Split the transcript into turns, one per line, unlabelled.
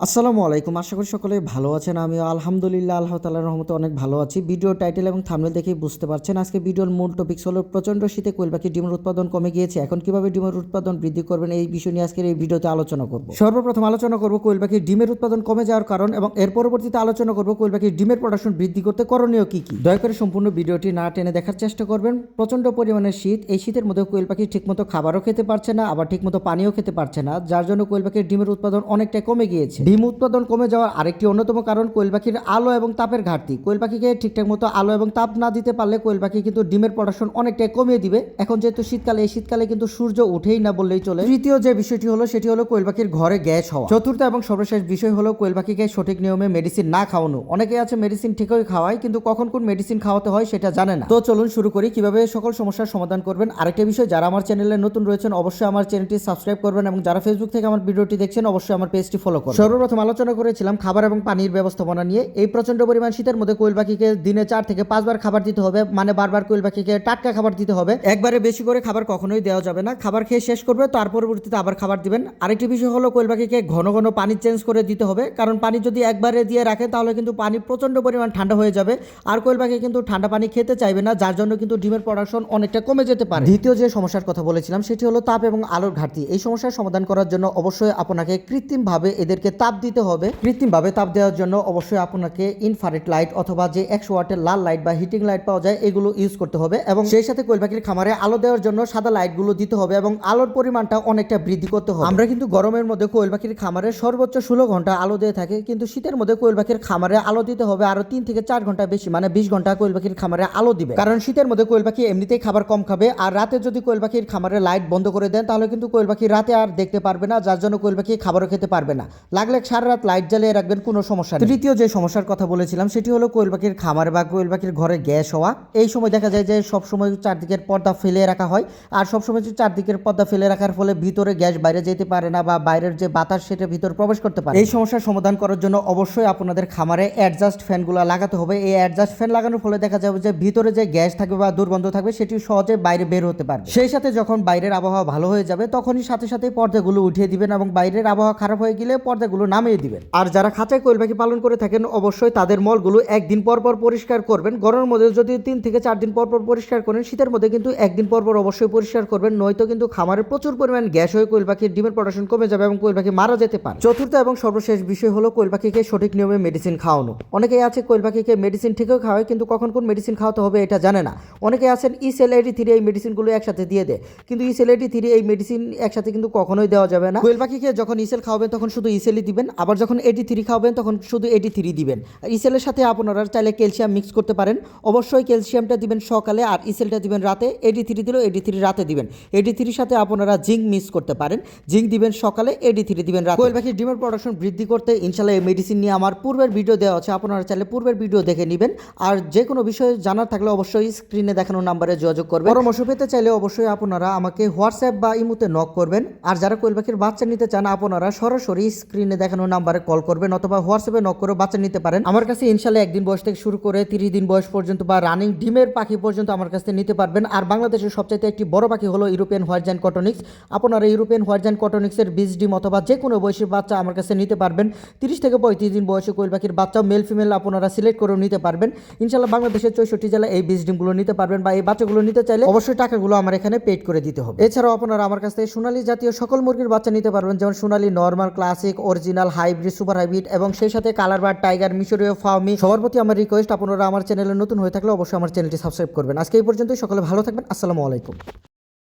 আসসালামু আলাইকুম। আশা করি সকলে ভালো আছেন। আমিও আলহামদুলিল্লাহ আল্লাহ তাআলার রহমতে অনেক ভালো আছি। ভিডিও টাইটেল এবং থাম্বনেল দেখেই বুঝতে পারছেন আজকে ভিডিওর মূল টপিকস হলো প্রচণ্ড শীতে কোয়েল পাখির ডিমের উৎপাদন কমে গিয়েছে। এখন কিভাবে ডিমের উৎপাদন বৃদ্ধি করবেন এই বিষয় নিয়ে আজকের এই ভিডিওতে আলোচনা করব। সর্বপ্রথম আলোচনা করব কোয়েল পাখির ডিমের উৎপাদন কমে যাওয়ার কারণ এবং এর পরবর্তীতে আলোচনা করব কোয়েল পাখির ডিমের প্রোডাকশন বৃদ্ধি করতে করণীয় কি কি। দয়া করে সম্পূর্ণ ভিডিওটি না টেনে দেখার চেষ্টা করবেন। প্রচণ্ড পরিমাণে শীত, এই শীতের মধ্যে কোয়েল পাখি ঠিকমতো খাবারও খেতে পারছে না, আবার ঠিকমতো পানিও খেতে পারছে না, যার জন্য কোয়েল পাখির ডিমের উৎপাদন অনেকটাই কমে গিয়েছে। ডিম উৎপাদন কমে যাওয়ার আরেকটি অন্যতম কারণ কোয়েল পাখির আলো এবং তাপের ঘাটতি। কোয়েল পাখিকে ঠিকঠাক মতো আলো এবং তাপ না দিতে পারলে কোয়েল পাখি কিন্তু ডিমের প্রোডাকশন অনেকটাই কমিয়ে দিবে। এখন যেহেতু শীতকালে, এই শীতকালে কিন্তু সূর্য উঠেই না বললেই চলে। তৃতীয় যে বিষয়টি হলো সেটি হলো কোয়েল পাখির ঘরে গ্যাস হওয়া। চতুর্থ এবং সর্বশেষ বিষয় হলো কোয়েল পাখিকে সঠিক নিয়মে মেডিসিন না খাওয়ানো। অনেকে আছে মেডিসিন ঠিকই খাওয়ায় কিন্তু কখন কোন মেডিসিন খাওয়াতে হয় সেটা জানে না। তো চলুন শুরু করি কিভাবে সকল সমস্যার সমাধান করবেন। আরেকটা বিষয়, যারা আমার চ্যানেলে নতুন রয়েছেন অবশ্যই আমার চ্যানেলটি সাবস্ক্রাইব করবেন এবং যারা ফেসবুক থেকে আমার ভিডিওটি দেখছেন অবশ্যই আমার পেজটি ফলো করবেন। সর্বপ্রথম আলোচনা করেছিলাম খাবার এবং পানির ব্যবস্থাপনা নিয়ে। এই প্রচন্ড পরিমাণ শীতের মধ্যে কোয়েল পাখিকে দিনে 4 থেকে 5 বার খাবার দিতে হবে, মানে বারবার কোয়েল পাখিকে টাটকা খাবার দিতে হবে। একবারে বেশি করে খাবার কখনোই দেওয়া যাবে না। খাবার খেয়ে শেষ করবে, তার পরবর্তীতে আবার খাবার দিবেন। আরেকটি বিষয় হলো কোয়েল পাখিকে ঘন ঘন পানি চেঞ্জ করে দিতে হবে, কারণ পানি যদি একবারে দিয়ে রাখেন তাহলে কিন্তু পানি প্রচন্ড পরিমাণ ঠান্ডা হয়ে যাবে, আর কোয়েল পাখি কিন্তু ঠান্ডা পানি খেতে চাইবে না, যার জন্য কিন্তু ডিমের প্রোডাকশন অনেকটা কমে যেতে পারে। দ্বিতীয় যে সমস্যার কথা বলেছিলাম সেটি হলো তাপ এবং আলোর ঘাটতি। এই সমস্যার সমাধান করার জন্য অবশ্যই আপনাকে কৃত্রিমভাবে এদেরকে তাপ দিতে হবে। কৃত্রিমভাবে তাপ দেওয়ার জন্য অবশ্যই আপনাকে ইনফ্রারেড লাইট অথবা যে 100 ওয়াটের লাল লাইট বা হিটিং লাইট পাওয়া যায় এগুলো ইউজ করতে হবে, এবং সেই সাথে কোয়েল পাখির খামারে আলো দেওয়ার জন্য সাদা লাইটগুলো দিতে হবে এবং আলোর পরিমাণটা অনেকটা বৃদ্ধি করতে হবে। আমরা কিন্তু গরমের মধ্যে কোয়েল পাখির খামারে সর্বোচ্চ 16 ঘন্টা আলো দিয়ে থাকে, কিন্তু শীতের মধ্যে কোয়েল পাখির খামারে আলো দিতে হবে আরো 3 থেকে 4 ঘন্টা বেশি, মানে 20 ঘন্টা কোয়েল পাখির খামারে আলো দিবে। কারণ শীতের মধ্যে কোয়েল পাখি এমনিতেই খাবার কম খাবে, আর রাতে যদি কোয়েল পাখির খামারে লাইট বন্ধ করে দেন তাহলে কিন্তু কোয়েল পাখি রাতে আর দেখতে পারবে না, যার জন্য কোয়েল পাখি খাবারও খেতে পারবে না। লাগলে সারা রাত লাইট জ্বালিয়ে রাখবেন, কোনো সমস্যা নেই। তৃতীয় যে সমস্যার কথা বলেছিলাম সেটি হলো কোয়েল পাখির খামার বা কোয়েল পাখির ঘরে গ্যাস হওয়া। এই সময় দেখা যায় যে সবসময় চারদিকের পর্দা ফেলে রাখা হয়, আর সবসময় চারদিকের পর্দা ফেলে রাখার ফলে ভিতরে গ্যাস বাইরে যেতে পারে না, বা বাইরের যে বাতাস সেটা ভিতরে প্রবেশ করতে পারে। এই সমস্যার সমাধান করার জন্য অবশ্যই আপনাদের খামারে অ্যাডজাস্ট ফ্যানগুলো লাগাতে হবে। এই অ্যাডজাস্ট ফ্যান লাগানোর ফলে দেখা যাবে যে ভিতরে যে গ্যাস থাকবে বা দুর্গন্ধ থাকবে সেটি সহজে বাইরে বের হতে পারবে। সেই সাথে যখন বাইরের আবহাওয়া ভালো হয়ে যাবে তখনই সাথে সাথে পর্দাগুলো উঠিয়ে দিবেন, এবং বাইরের আবহাওয়া খারাপ হয়ে গেলে পর্দাগুলো নামিয়ে দিবেন। আর যারা খাঁচায় কোয়েল পাখি পালন করে থাকেন অবশ্যই তাদের মলগুলো একদিন পর পর পরিষ্কার করবেন। গরমের মধ্যে যদি 3 থেকে 4 দিন পর পর পরিষ্কার করেন, শীতের মধ্যে কিন্তু একদিন পর পর অবশ্যই পরিষ্কার করবেন, নয়তো কিন্তু খামারে প্রচুর পরিমাণ গ্যাস হয়ে কোয়েল পাখির ডিমের প্রোডাকশন কমে যাবে এবং কোয়েল পাখি মারা যেতে পারে। চতুর্থ এবং সর্বশেষ বিষয় হলো কোয়েল পাখিকে সঠিক নিয়মে মেডিসিন খাওয়ানো। অনেকেই আছে কোয়েল পাখিকে মেডিসিন ঠিকও খাওয়ায় কিন্তু কখন কোন মেডিসিন খাওয়াতে হবে এটা জানে না। অনেকে আছেন ইসেল-83 এই মেডিসিনগুলো একসাথে দিয়ে দেয়, কিন্তু ইসেল-83 এই মেডিসিন একসাথে কিন্তু কখনোই দেওয়া যাবে না। কোয়েল পাখিকে যখন ইসেল খাওয়াবেন তখন শুধু ইসেলই দিবেন, আবার যখন 83 খাওয়াবেন তখন শুধু 83 দিবেন। ইসেলের সাথে আপনারা চাইলে ক্যালসিয়াম মিক্স করতে পারেন। অবশ্যই ক্যালসিয়ামটা দিবেন সকালে আর ইসেলটা দিবেন রাতে। 83 দিলেও 83 রাতে দিবেন। 83 সাথে আপনারা জিঙ্ক মিক্স করতে পারেন, জিঙ্ক দিবেন সকালে, 83 দিবেন রাতে। কোয়েল পাখির ডিমের প্রোডাকশন বৃদ্ধি করতে ইনশাআল্লাহ এই মেডিসিন নিয়ে আমার পূর্বের ভিডিও দেওয়া আছে, আপনারা চাইলে পূর্বের ভিডিও দেখে নেবেন। আর যে কোনো বিষয়ে জানার থাকলে অবশ্যই স্ক্রিনে দেখানো নাম্বারে যোগাযোগ করবেন। পরামর্শ পেতে চাইলে অবশ্যই আপনারা আমাকে হোয়াটসঅ্যাপ বা ইমোতে নক করবেন। আর যারা কোয়েল পাখির বাচ্চা নিতে চান আপনারা সরাসরি স্ক্রিনে দেখানো নাম্বারে কল করবেন অথবা হোয়াটসঅ্যাপে নক করে বাচ্চা নিতে পারেন। আমার কাছে ইনশাআল্লাহ 1 দিন বয়স থেকে শুরু করে 30 দিন বয়স পর্যন্ত বা রানিং ডিমের পাখি পর্যন্ত আমার কাছে নিতে পারবেন। আর বাংলাদেশের সবচাইতে একটি বড় পাখি হলো ইউরোপিয়ান হোয়াইট জায়ান্ট কটনিক্স। আপনারা ইউরোপিয়ান হোয়াইট জায়ান্ট কটনিক্সের বীজ ডিম অথবা যে কোনো বয়সের বাচ্চা আমার কাছে নিতে পারবেন। 30 থেকে 35 দিন বয়সে কোয়েল পাখির বাচ্চা মেল ফিমেল আপনারা সিলেক্ট করে নিতে পারবেন। ইনশাআল্লাহ বাংলাদেশের 64 জেলায় এই বীজ ডিমগুলো নিতে পারবেন, বা এই বাচ্চাগুলো নিতে চাইলে অবশ্যই টাকাগুলো আমার এখানে পেড করে দিতে হবে। এছাড়াও আপনারা আমার কাছ থেকে সোনালী জাতীয় সকল মুরগির বাচ্চা নিতে পারবেন, যেমন সোনালী normal, classic, original, hybrid, super hybrid এবং সেই সাথে কালার বার্ড, টাইগার, মিশরীয়, ফার্মি। সবার প্রতি আমার রিকোয়েস্ট আপনারা আমার চ্যানেলে নতুন হয়ে থাকলে অবশ্যই আমার চ্যানেলটি সাবস্ক্রাইব করবেন। আজকে এই পর্যন্তই, সকলে ভালো থাকবেন। আসসালামু আলাইকুম।